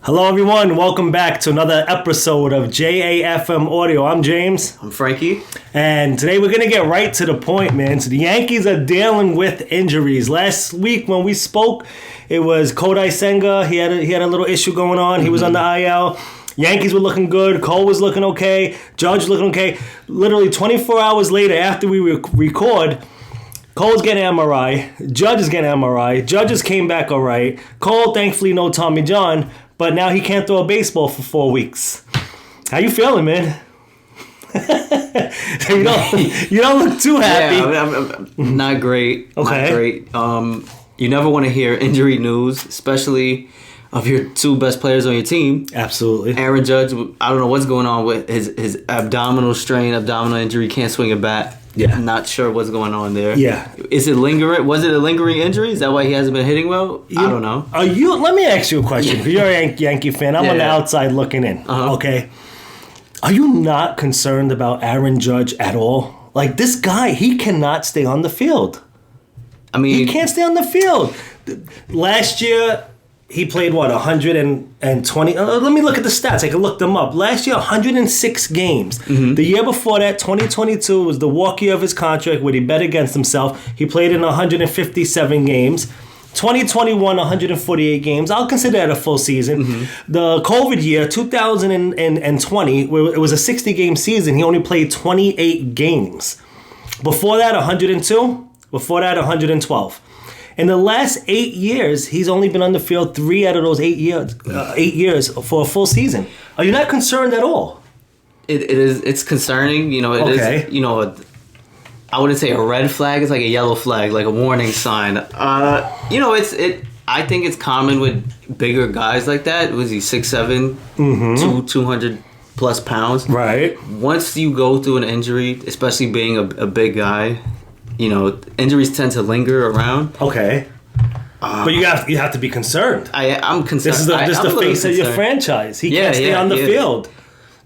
Hello, everyone. Welcome back to another episode of JAFM Audio. I'm James. I'm Frankie. And today we're going to get right to the point, man. So the Yankees are dealing with injuries. Last week when we spoke, it was Cortes. He had a little issue going on. He was on the IL. Yankees were looking good. Cole was looking okay. Judge was looking okay. Literally 24 hours later after we record, Cole's getting MRI. Judge is getting MRI. Judges came back all right. Cole, thankfully, no Tommy John. But now he can't throw a baseball for 4 weeks. How you feeling, man? you don't look too happy. Yeah, I'm not great. Okay. Not great. You never want to hear injury news, especially of your two best players on your team. Absolutely. Aaron Judge, I don't know what's going on with his abdominal injury. Can't swing a bat. Yeah. I'm not sure what's going on there. Yeah. Is it lingering? Was it a lingering injury? Is that why he hasn't been hitting well? I don't know. Let me ask you a question. Because you're a Yankee fan. I'm on the outside looking in. Uh-huh. Okay. Are you not concerned about Aaron Judge at all? Like, this guy, he cannot stay on the field. I mean, He can't stay on the field. Last year, he played, 120? Let me look at the stats. I can look them up. Last year, 106 games. Mm-hmm. The year before that, 2022, was the walk year of his contract where he bet against himself. He played in 157 games. 2021, 148 games. I'll consider that a full season. Mm-hmm. The COVID year, 2020, where it was a 60-game season, he only played 28 games. Before that, 102. Before that, 112. In the last 8 years, he's only been on the field 3 out of those 8 years for a full season. Are you not concerned at all? It is. It's concerning. It is. I wouldn't say a red flag. It's like a yellow flag, like a warning sign. I think it's common with bigger guys like that. Was he 6'7", 200 plus pounds? Right. Once you go through an injury, especially being a big guy, injuries tend to linger around. Okay. But you have to be concerned. I'm concerned. This is the face of your franchise. He can't stay on the field.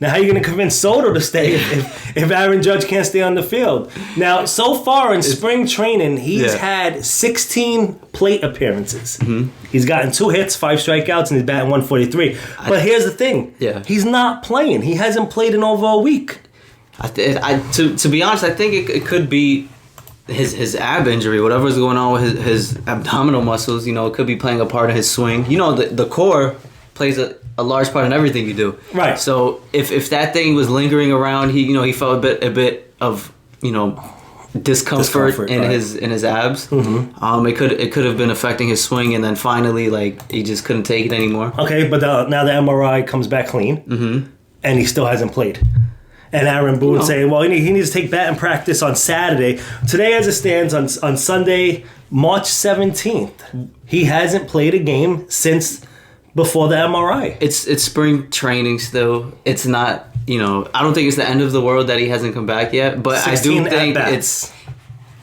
Now, how are you going to convince Soto to stay if Aaron Judge can't stay on the field? Now, so far in spring training, he's had 16 plate appearances. Mm-hmm. He's gotten 2 hits, 5 strikeouts, and he's batting 143. But here's the thing. Yeah. He's not playing. He hasn't played in over a week. To be honest, I think it could be his ab injury, whatever's going on with his abdominal muscles. It could be playing a part in his swing. The core plays a large part in everything you do. Right. So if that thing was lingering around, he felt a bit of discomfort in his abs. Mm-hmm. It could have been affecting his swing, and then finally he just couldn't take it anymore. Okay, but now the MRI comes back clean, and he still hasn't played. And Aaron Boone saying, well, he needs to take batting practice on Saturday. Today, as it stands, on Sunday, March 17th, he hasn't played a game since before the MRI. It's spring training still. It's not, I don't think it's the end of the world that he hasn't come back yet. But I do think it's.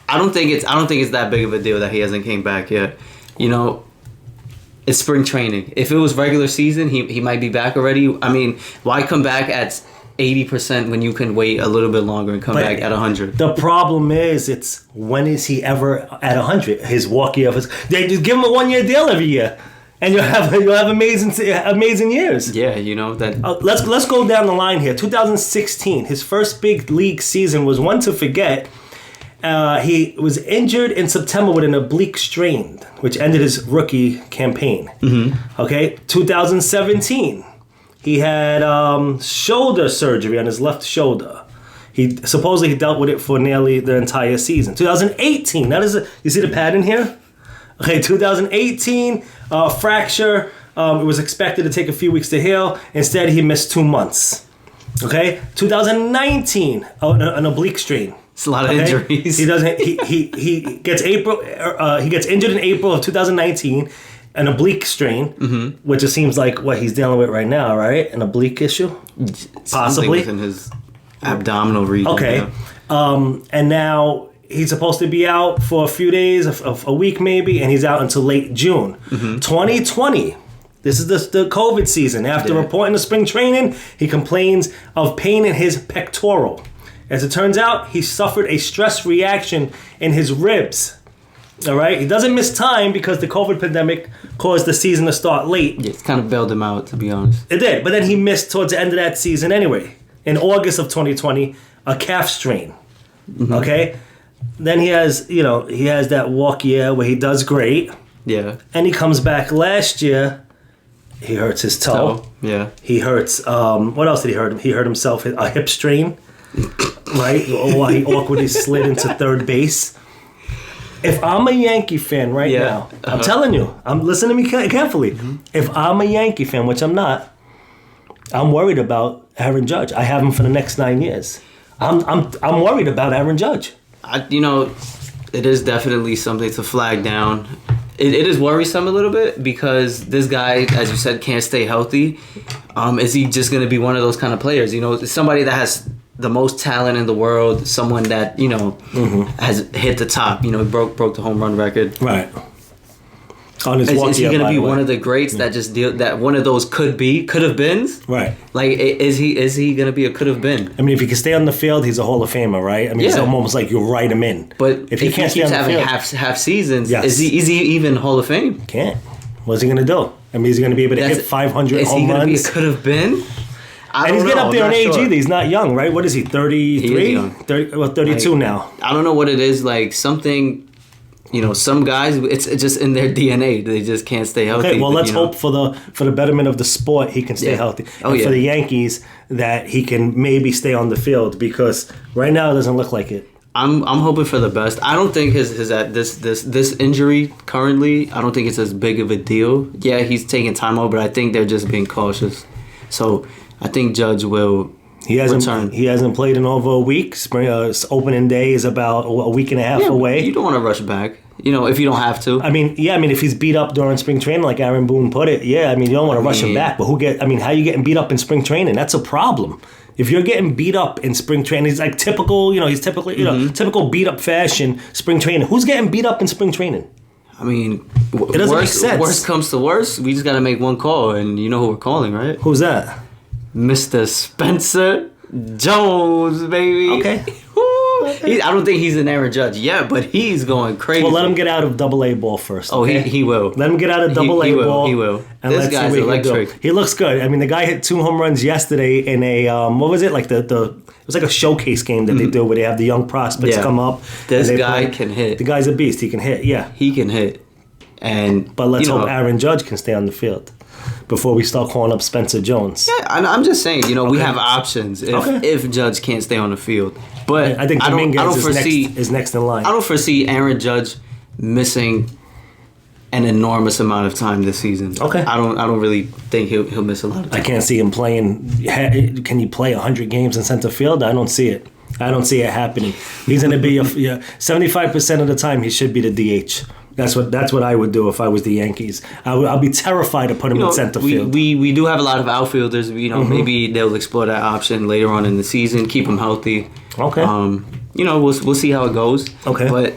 I don't think it's that big of a deal that he hasn't came back yet. It's spring training. If it was regular season, he might be back already. I mean, why come back at 80% when you can wait a little bit longer and come back at 100? The problem is, it's when is he ever at 100? His walk year they just give him a 1-year deal every year, and you'll have amazing years. Yeah, that. Let's go down the line here. 2016, his first big league season was one to forget. He was injured in September with an oblique strain, which ended his rookie campaign. Mm-hmm. Okay, 2017. He had shoulder surgery on his left shoulder. He supposedly dealt with it for nearly the entire season. 2018, you see the pattern here? Okay, 2018, fracture. It was expected to take a few weeks to heal. Instead, he missed 2 months. Okay, 2019, an oblique strain. It's a lot of injuries. He gets injured in April of 2019. An oblique strain, which it seems like what he's dealing with right now, right? An oblique issue? Possibly. Within his abdominal region. Okay. Yeah. And now he's supposed to be out for a few days, a week maybe, and he's out until late June. 2020. This is the COVID season. After reporting to spring training, he complains of pain in his pectoral. As it turns out, he suffered a stress reaction in his ribs. All right, he doesn't miss time because the COVID pandemic caused the season to start late. Yeah, it's kind of bailed him out, to be honest. It did, but then he missed towards the end of that season anyway. In August of 2020, a calf strain. Mm-hmm. Okay, then he has that walk year where he does great. Yeah, and he comes back last year. He hurts his toe. Yeah, he hurts. What else did he hurt? He hurt himself a hip strain. Right, while he awkwardly slid into third base. If I'm a Yankee fan now, I'm telling you, I'm listening to me carefully. Mm-hmm. If I'm a Yankee fan, which I'm not, I'm worried about Aaron Judge. I have him for the next 9 years. I'm worried about Aaron Judge. It is definitely something to flag down. It is worrisome a little bit because this guy, as you said, can't stay healthy. Is he just going to be one of those kind of players? Somebody that has the most talent in the world, someone that has hit the top. Broke the home run record. Right. On his is he going to be one of the greats that just that one of those could have beens? Right. Like is he going to be a could have been? I mean, if he can stay on the field, he's a Hall of Famer, right? I mean, it's almost like you write him in. But if he can't stay on the field, half seasons, is he even Hall of Fame? Can't. What's he going to do? I mean, is he going to be able to hit 500 home runs? Is he going to be a could have been? And he's getting up there in age either. He's not young, right? What is he, 33? He is young. 32 now. I don't know what it is, like something, some guys, it's just in their DNA. They just can't stay healthy. Okay, well, let's hope for the betterment of the sport he can stay healthy. For the Yankees, that he can maybe stay on the field because right now it doesn't look like it. I'm hoping for the best. I don't think this injury currently, I don't think it's as big of a deal. Yeah, he's taking time out, but I think they're just being cautious. So I think Judge will return. He hasn't played in over a week. Spring opening day is about a week and a half away. You don't want to rush back, if you don't have to. I mean, if he's beat up during spring training, like Aaron Boone put it, you don't want to rush him back. But how are you getting beat up in spring training? That's a problem. If you're getting beat up in spring training, he's like typical, typical beat up fashion spring training. Who's getting beat up in spring training? I mean, it doesn't make sense. Worst comes to worst, we just got to make one call, and you know who we're calling, right? Who's that? Mr. Spencer Jones, baby. Okay. I don't think he's an Aaron Judge yet, but he's going crazy. Well, let him get out of Double-A ball first. Okay? Oh, he will. Let him get out of Double-A ball. He will. And this guy's electric. He looks good. I mean, the guy hit 2 home runs yesterday in a what was it? Like it was like a showcase game that they do where they have the young prospects come up. This guy can hit. The guy's a beast. He can hit. Yeah, he can hit. But let's hope Aaron Judge can stay on the field before we start calling up Spencer Jones. Yeah, I'm just saying, we have options if Judge can't stay on the field. But I think Dominguez is next in line. I don't foresee Aaron Judge missing an enormous amount of time this season. Okay. I don't really think he'll miss a lot of time. I can't see him playing. Can he play 100 games in center field? I don't see it. I don't see it happening. He's going to be 75% of the time he should be the DH. That's what I would do if I was the Yankees. I'll be terrified to put him in center field. We do have a lot of outfielders. Maybe they'll explore that option later on in the season. Keep them healthy. Okay. We'll see how it goes. Okay. But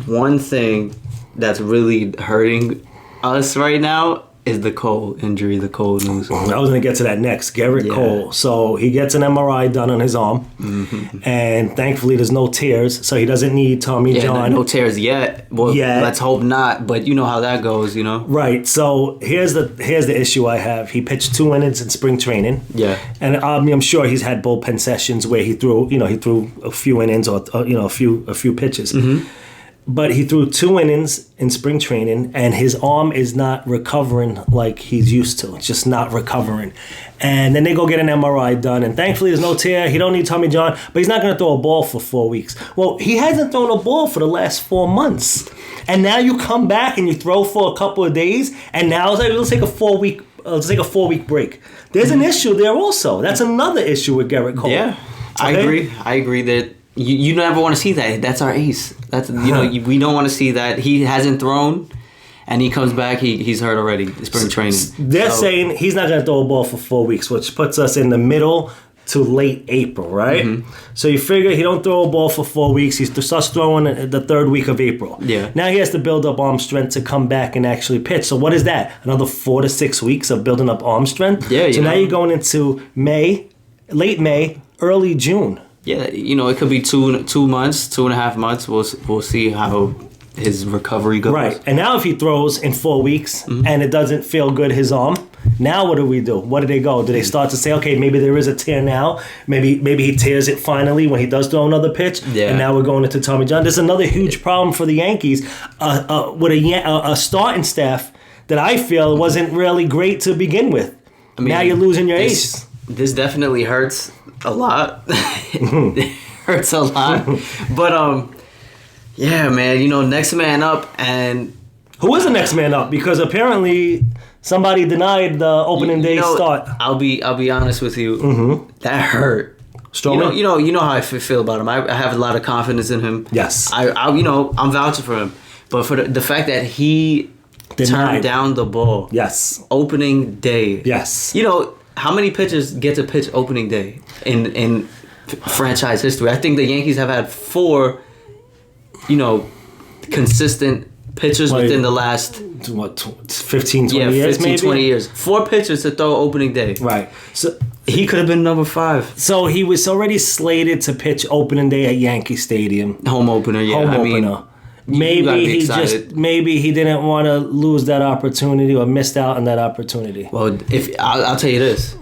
one thing that's really hurting us right now is the Cole injury, the Cole news. I was going to get to that next. Gerrit Cole. So he gets an MRI done on his arm, and thankfully there's no tears, so he doesn't need Tommy John. No tears yet. Well, let's hope not, but you know how that goes, Right. So here's the issue I have. He pitched 2 innings in spring training. Yeah. And I'm sure he's had bullpen sessions where he threw a few innings or a few pitches. Mm-hmm. But he threw 2 innings in spring training, and his arm is not recovering like he's used to. It's just not recovering. And then they go get an MRI done, and thankfully there's no tear. He don't need Tommy John, but he's not going to throw a ball for 4 weeks. Well, he hasn't thrown a ball for the last 4 months. And now you come back and you throw for a couple of days, and now it's like, let's take a 4-week break. There's an issue there also. That's another issue with Gerrit Cole. Yeah, okay? I agree that you never want to see that. That's our ace. That's we don't want to see that. He hasn't thrown, and he comes back. He's hurt already. Spring training. They're saying he's not going to throw a ball for 4 weeks, which puts us in the middle to late April, right? Mm-hmm. So you figure he don't throw a ball for 4 weeks. He starts throwing the 3rd week of April. Yeah. Now he has to build up arm strength to come back and actually pitch. So what is that? Another 4 to 6 weeks of building up arm strength? Yeah. So now you're going into late May, early June. Yeah, it could be 2 months, 2.5 months. We'll see how his recovery goes. Right. And now if he throws in 4 weeks and it doesn't feel good, his arm, now what do we do? What do they go? Do they start to say, okay, maybe there is a tear now. Maybe he tears it finally when he does throw another pitch. Yeah. And now we're going into Tommy John. There's another huge problem for the Yankees with a starting staff that I feel wasn't really great to begin with. I mean, now you're losing your ace. This definitely hurts a lot. It hurts a lot. But, yeah, man, next man up. And who is the next man up? Because apparently somebody denied the opening day start. I'll be honest with you. Mm-hmm. That hurt. Stroman? You know how I feel about him. I have a lot of confidence in him. Yes. I'm vouching for him. But for the fact that he turned down the ball. Yes. Opening day. Yes. How many pitchers get to pitch opening day in franchise history? I think the Yankees have had 4, consistent pitchers within the last 15, 20 years, 15, 20 years. 4 pitchers to throw opening day. Right. So he could have been number 5. So he was already slated to pitch opening day at Yankee Stadium. Home opener, yeah. Home opener. Maybe he didn't want to lose that opportunity or missed out on that opportunity. Well, I'll tell you this: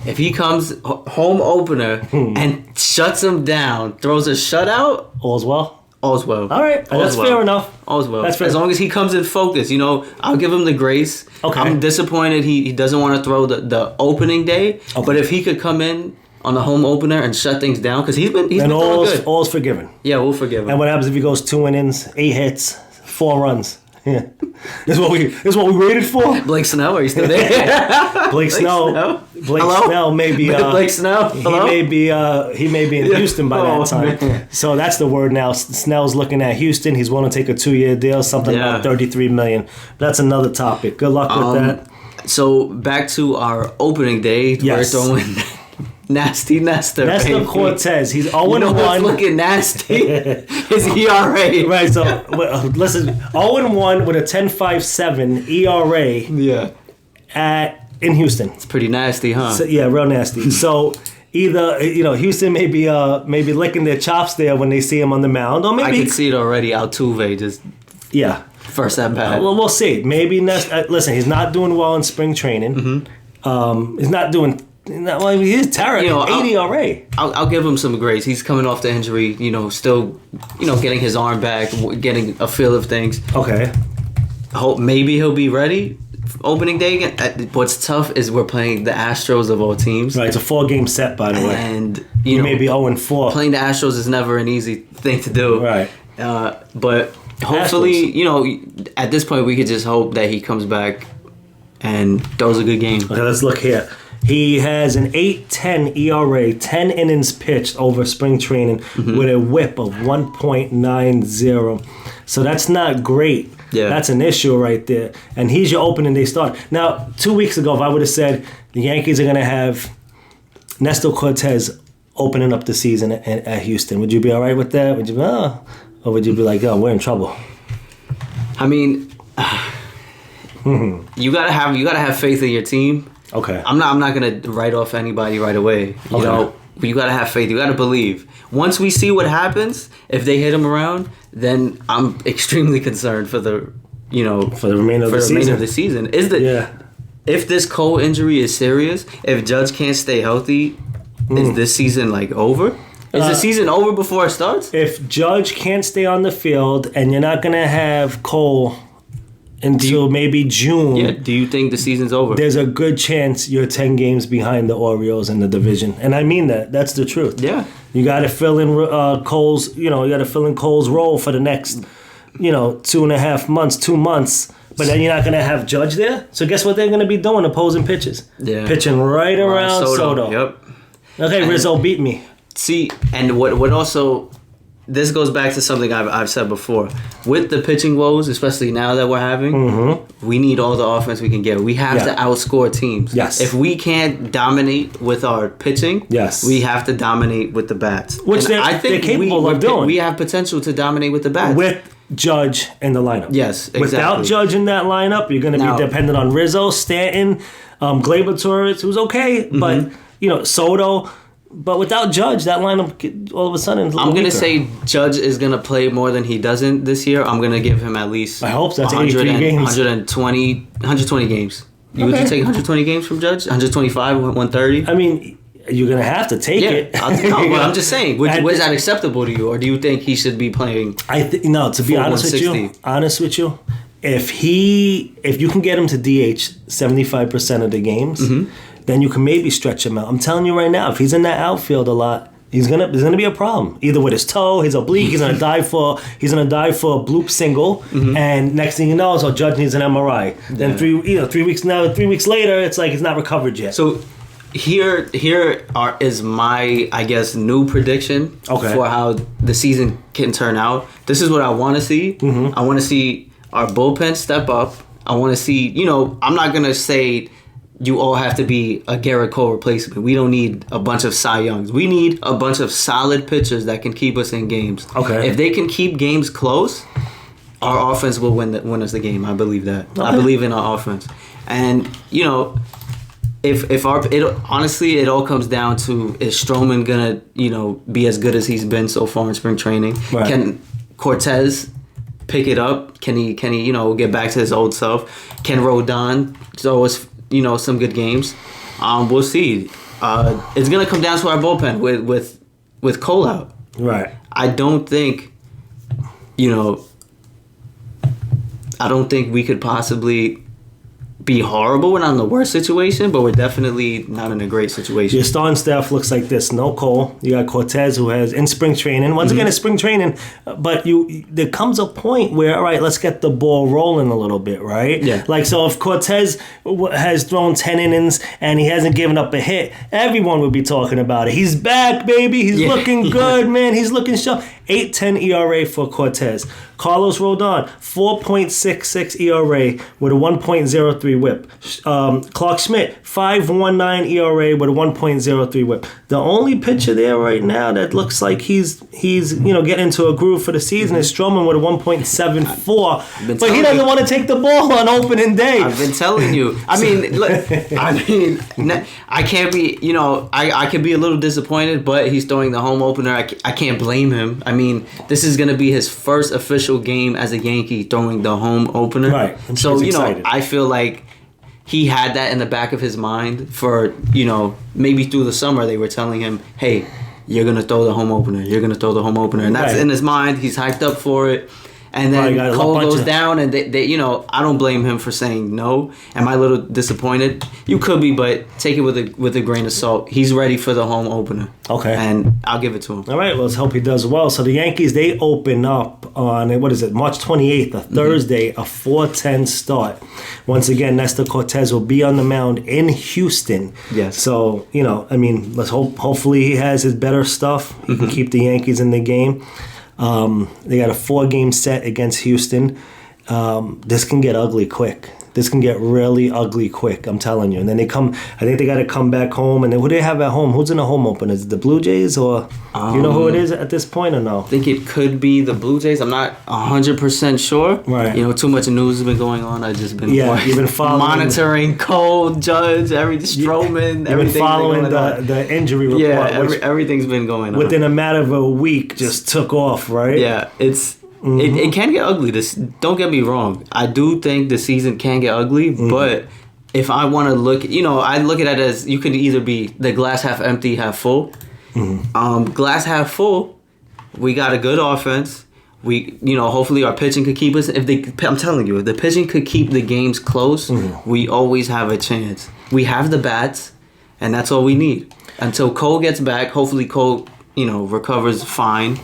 if he comes home opener and shuts him down, throws a shutout, all's well. All's well. All right, that's fair enough. All's well. That's fair. As long as he comes in focus, I'll give him the grace. Okay. I'm disappointed he doesn't want to throw the opening day, but if he could come in on the home opener and shut things down, because he's been doing good. All's forgiven. Yeah, we'll forgive him. And what happens if he goes 2 innings, 8 hits, 4 runs? Yeah. This is what we waited for. Blake Snell, are you still there? Blake Snell. Snell may be. Blake Snell. Hello? He may be in Houston by that time. Man. So that's the word now. Snell's looking at Houston. He's willing to take a 2-year deal, something like $33 million. That's another topic. Good luck with that. So back to our opening day. Yes. We're throwing nasty Nestor. Nestor Cortes. He's 0-1. What's looking nasty? His ERA. Right, so listen, 0-1 with a 10.57 ERA. Yeah. In Houston. It's pretty nasty, huh? So, yeah, real nasty. So either Houston may be licking their chops there when they see him on the mound, or maybe I can see it already. Altuve just first at bat. Well, we'll see. Maybe listen, he's not doing well in spring training. Mm-hmm. He's not doing. He's terrible. 80 already. I'll give him some grace. He's coming off the injury. Still, getting his arm back, getting a feel of things. Okay. Hope maybe he'll be ready for opening day again. What's tough is we're playing the Astros of all teams. Right. It's a 4-game set, by the way. And you may be 0-4. Playing the Astros is never an easy thing to do. Right. But hopefully, at this point, we could just hope that he comes back and throws a good game. Okay, let's look here. He has an 8.10 ERA, 10 innings pitched over spring training with a whip of 1.90. So that's not great. Yeah. That's an issue right there. And he's your opening day start. Now, 2 weeks ago, if I would have said the Yankees are going to have Nestor Cortes opening up the season at Houston, would you be all right with that? Would you be, or would you be like, we're in trouble? I mean, you gotta have faith in your team. Okay. I'm not gonna write off anybody right away. You gotta have faith. You gotta believe. Once we see what happens, if they hit him around, then I'm extremely concerned for the remainder of the season. If this Cole injury is serious, if Judge can't stay healthy, is this season over? Is the season over before it starts? If Judge can't stay on the field and you're not gonna have Cole until maybe June. Yeah, do you think the season's over? There's a good chance you're 10 games behind the Orioles in the division. And I mean that. That's the truth. Yeah. You got to fill in Cole's, Cole's role for the next, 2.5 months, 2 months. But then you're not going to have Judge there. So guess what they're going to be doing? Opposing pitches. Yeah. Pitching right around Soto. Yep. Okay, Rizzo beat me. See, and what also... This goes back to something I've said before. With the pitching woes, especially now that we're having, we need all the offense we can get. We have to outscore teams. Yes. If we can't dominate with our pitching, we have to dominate with the bats. Which they're capable of doing. We have potential to dominate with the bats. With Judge in the lineup. Yes, exactly. Without Judge in that lineup, you're going to be dependent on Rizzo, Stanton, Gleyber Torres, who's okay, but, Soto... But without Judge, that lineup all of a sudden is a I'm going to weaker. say Judge is going to play more than he doesn't this year. I'm going to give him at least I hope so. That's 83 games. 120 games. Would you take 120 games from Judge? 125, 130? I mean, you're going to have to take it. But I'm just saying, was that acceptable to you? Or do you think he should be playing No, to be honest with you, if you can get him to DH 75% of the games, then you can maybe stretch him out. I'm telling you right now, if he's in that outfield a lot, there's gonna be a problem. Either with his toe, his oblique, he's gonna die for a bloop single, and next thing you know, Judge needs an MRI. Then 3 weeks later, it's like he's not recovered yet. So here is my, I guess, new prediction for how the season can turn out. This is what I want to see. I want to see our bullpen step up. I want to see, I'm not going to say you all have to be a Gerrit Cole replacement. We don't need a bunch of Cy Youngs. We need a bunch of solid pitchers that can keep us in games. Okay. If they can keep games close, our offense will win us the game. I believe that. Okay. I believe in our offense. And, honestly, it all comes down to, is Stroman going to, be as good as he's been so far in spring training? Right. Can Cortes pick it up? Can he get back to his old self? Can Rodon throw us, some good games? We'll see. It's gonna come down to our bullpen with Cole out. Right. I don't think we could possibly be horrible. We're not in the worst situation, but we're definitely not in a great situation. Your starting staff looks like this. No Cole. You got Cortes, who has in spring training. Once again, it's spring training, but there comes a point where, all right, let's get the ball rolling a little bit, right? Yeah. Like, so if Cortes has thrown 10 innings and he hasn't given up a hit, everyone would be talking about it. He's back, baby. He's looking good, man. He's looking sharp. 8.10 ERA for Cortes. Carlos Rodon, 4.66 ERA with a 1.03 whip. Clark Schmidt, 5.19 ERA with a 1.03 whip. The only pitcher there right now that looks like he's getting into a groove for the season is Stroman with a 1.74. But he doesn't want to take the ball on opening day. I've been telling you. I can't be, I could be a little disappointed, but he's throwing the home opener. I can't blame him. I mean, this is going to be his first official game as a Yankee throwing the home opener. Right. So, I feel like he had that in the back of his mind for, maybe through the summer they were telling him, hey, you're going to throw the home opener. You're going to throw the home opener. And that's in his mind. He's hyped up for it. And then Cole goes down, and they I don't blame him for saying no. Am I a little disappointed? You could be, but take it with a grain of salt. He's ready for the home opener. Okay. And I'll give it to him. All right, well, let's hope he does well. So the Yankees, they open up on, March 28th, a Thursday, a 4:10 start. Once again, Nestor Cortes will be on the mound in Houston. Yes. So, let's hopefully he has his better stuff. He can keep the Yankees in the game. They got a 4-game set against Houston. This can get ugly quick. This can get really ugly quick, I'm telling you. And then I think they got to come back home. And then who do they have at home? Who's in the home opener? Is it the Blue Jays or you know who it is at this point or no? I think it could be the Blue Jays. I'm not 100% sure. Right. Too much news has been going on. I've just been you've been following, monitoring Cole, Judge, Stroman, everything. You've been following the injury report. Yeah, everything's been going on. Within a matter of a week, just took off, right? Yeah, it's... It can get ugly. Don't get me wrong. I do think the season can get ugly, but if I want to look, I look at it as you could either be the glass half empty, half full. Glass half full, we got a good offense. We, hopefully our pitching could keep us. I'm telling you, if the pitching could keep the games close, we always have a chance. We have the bats, and that's all we need. Until Cole gets back, hopefully Cole, recovers fine.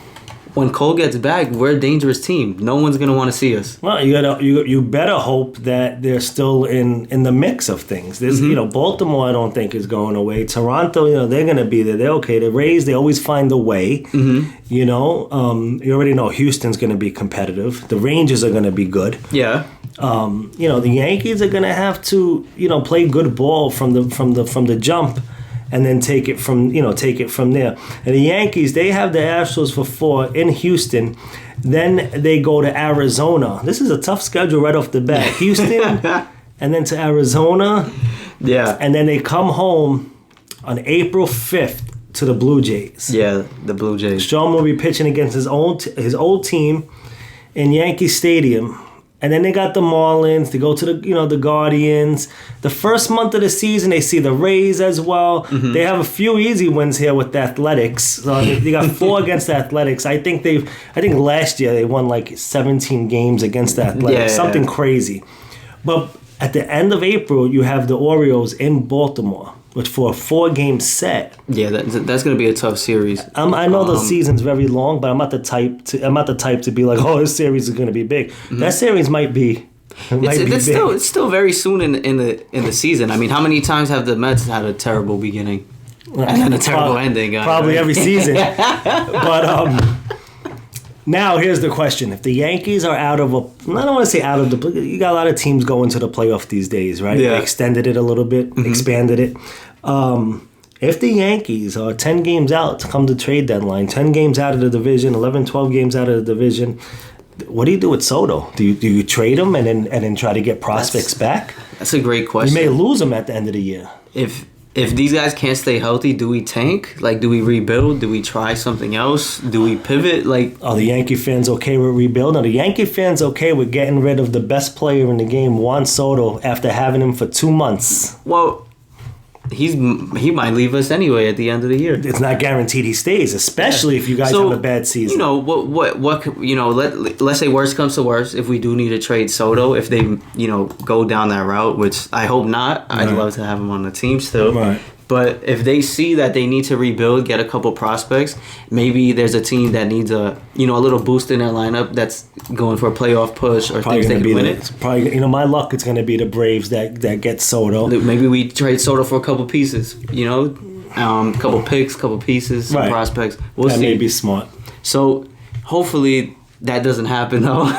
When Cole gets back, we're a dangerous team. No one's gonna want to see us. Well, you better hope that they're still in the mix of things. There's Baltimore, I don't think is going away. Toronto, they're gonna be there. They're okay. The Rays, they always find a way. You already know Houston's gonna be competitive. The Rangers are gonna be good. Yeah. The Yankees are gonna have to play good ball from the jump. And then take it from there. And the Yankees, they have the Astros for 4 in Houston. Then they go to Arizona. This is a tough schedule right off the bat. Houston, and then to Arizona. Yeah. And then they come home on April 5th to the Blue Jays. Yeah, the Blue Jays. Stroman will be pitching against his old team in Yankee Stadium. And then they got the Marlins. They go to the Guardians. The first month of the season, they see the Rays as well. Mm-hmm. They have a few easy wins here with the Athletics. So they got 4 against the Athletics. I think last year they won like 17 games against the Athletics. Something crazy. But at the end of April, you have the Orioles in Baltimore, which for a 4-game set. Yeah, that's going to be a tough series. I know the season's very long, but I'm not the type to be like, oh, this series is going to be big. Mm-hmm. That series might be. It's still very soon in the season. I mean, how many times have the Mets had a terrible beginning and then a terrible ending? Probably every season. But now here's the question: if the Yankees are I don't want to say out of the. You got a lot of teams going to the playoff these days, right? Yeah. They extended it a little bit, expanded it. If the Yankees are 10 games out to come to trade deadline, 10 games out of the division, 11, 12 games out of the division, what do you do with Soto? Do you trade him and then try to get prospects back? That's a great question. You may lose him at the end of the year. If these guys can't stay healthy, do we tank? Like, do we rebuild? Do we try something else? Do we pivot? Like, are the Yankee fans okay with rebuilding? Are the Yankee fans okay with getting rid of the best player in the game, Juan Soto, after having him for 2 months? Well, he might leave us anyway at the end of the year. It's not guaranteed he stays, especially if you guys have a bad season. You know what let's say worst comes to worst, if we do need to trade Soto, if they go down that route, which I hope not. I'd love to have him on the team still. Right. But if they see that they need to rebuild, get a couple prospects, maybe there's a team that needs a little boost in their lineup that's going for a playoff push or probably thinks they can win it. It's probably my luck. It's going to be the Braves that get Soto. Maybe we trade Soto for a couple pieces. Couple picks, couple pieces, some prospects. We'll see. That may be smart. So hopefully that doesn't happen though.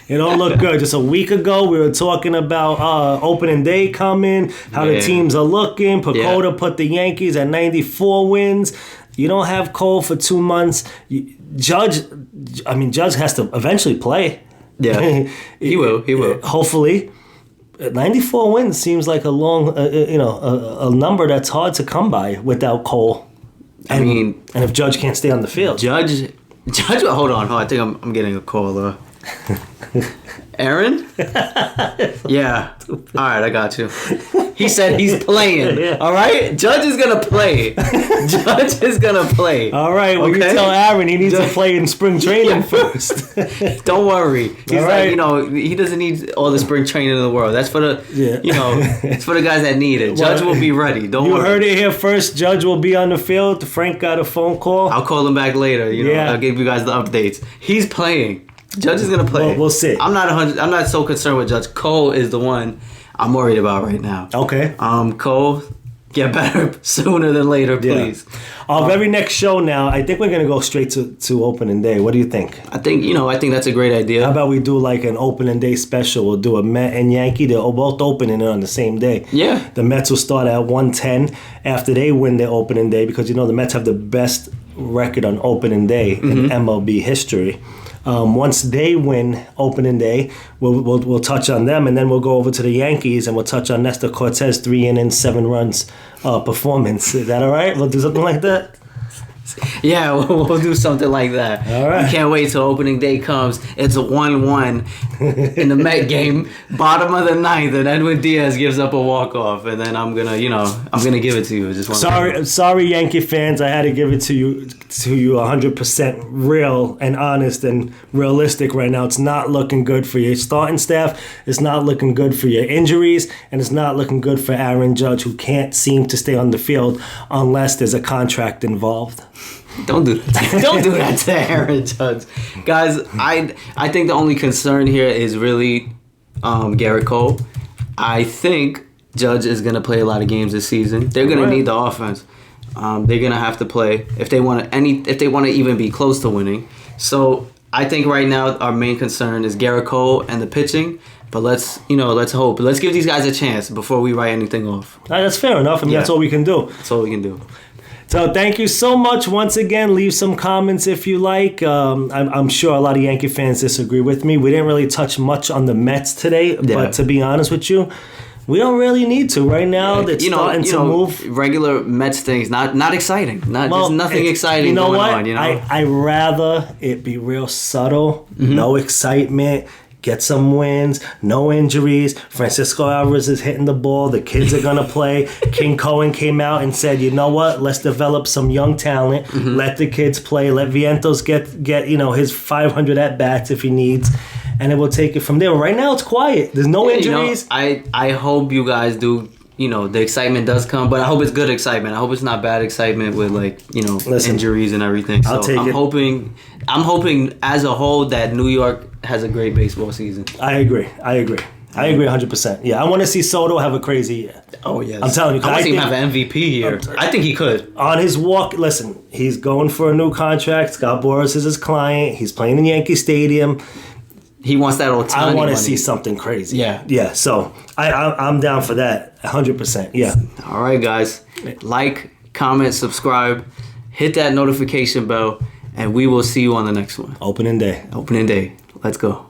It don't look good. Just a week ago, we were talking about opening day coming, how the teams are looking. Pacoda put the Yankees at 94 wins. You don't have Cole for 2 months. Judge has to eventually play. Yeah, he will. Hopefully. 94 wins seems like a long, a number that's hard to come by without Cole. And if Judge can't stay on the field. Judge. Hold on. I think I'm getting a call. Aaron? Yeah. All right, I got you. He said he's playing. Yeah. All right? Judge is going to play. All right, well, you tell Aaron he needs to play in spring training first. Don't worry. He's he doesn't need all the spring training in the world. That's for the, it's for the guys that need it. Judge will be ready. Don't worry. You heard it here first. Judge will be on the field. Frank got a phone call. I'll call him back later. I'll give you guys the updates. He's playing. Judge is gonna play. We'll see. I'm not so concerned with Judge. Cole is the one I'm worried about right now. Okay. Cole, get better sooner than later, please. Yeah. Our very next show now, I think we're gonna go straight to opening day. What do you think? I think that's a great idea. How about we do like an opening day special? We'll do a Met and Yankee. They're both opening on the same day. Yeah. The Mets will start at 1:10 after they win their opening day because the Mets have the best record on opening day in MLB history. Once they win opening day, we'll touch on them, and then we'll go over to the Yankees and we'll touch on Nestor Cortes' 3 innings, 7 runs performance. Is that all right? We'll do something like that? Yeah, we'll do something like that. All right. I can't wait till opening day comes. It's a 1-1 in the Met game, bottom of the 9th, and Edwin Diaz gives up a walk-off, and then I'm gonna give it to you. Sorry, Yankee fans, I had to give it to you 100% real and honest and realistic right now. It's not looking good for your starting staff. It's not looking good for your injuries, and it's not looking good for Aaron Judge, who can't seem to stay on the field unless there's a contract involved. Don't do that. Don't do that to Aaron Judge, guys. I think the only concern here is really Gerrit Cole. I think Judge is gonna play a lot of games this season. They're gonna need the offense. They're gonna have to play if they want to even be close to winning. So I think right now our main concern is Gerrit Cole and the pitching. But let's hope. Let's give these guys a chance before we write anything off. That's fair enough. That's all we can do. That's all we can do. So thank you so much once again. Leave some comments if you like. I'm sure a lot of Yankee fans disagree with me. We didn't really touch much on the Mets today, but to be honest with you, We don't really need to right now. Yeah, it's starting to move. Regular Mets things, not exciting. There's nothing exciting going on. You know, I rather it be real subtle, no excitement. Get some wins, no injuries. Francisco Alvarez is hitting the ball. The kids are going to play. King Cohen came out and said, you know what? Let's develop some young talent. Let the kids play. Let Vientos get his 500 at-bats if he needs. And it will take it from there. Right now, it's quiet. There's no injuries. I hope you guys do. The excitement does come, but I hope it's good excitement. I hope it's not bad excitement with injuries and everything. So I'm hoping as a whole that New York has a great baseball season. I agree 100%. Yeah, I want to see Soto have a crazy year. Oh, yes. I'm telling you. I want to see him have an MVP year. I think he could. On his walk, listen, he's going for a new contract. Scott Boras is his client. He's playing in Yankee Stadium. He wants that old I want to see something crazy. Yeah. So I'm down for that 100%. Yeah. All right, guys. Like, comment, subscribe, hit that notification bell, and we will see you on the next one. Opening day. Let's go.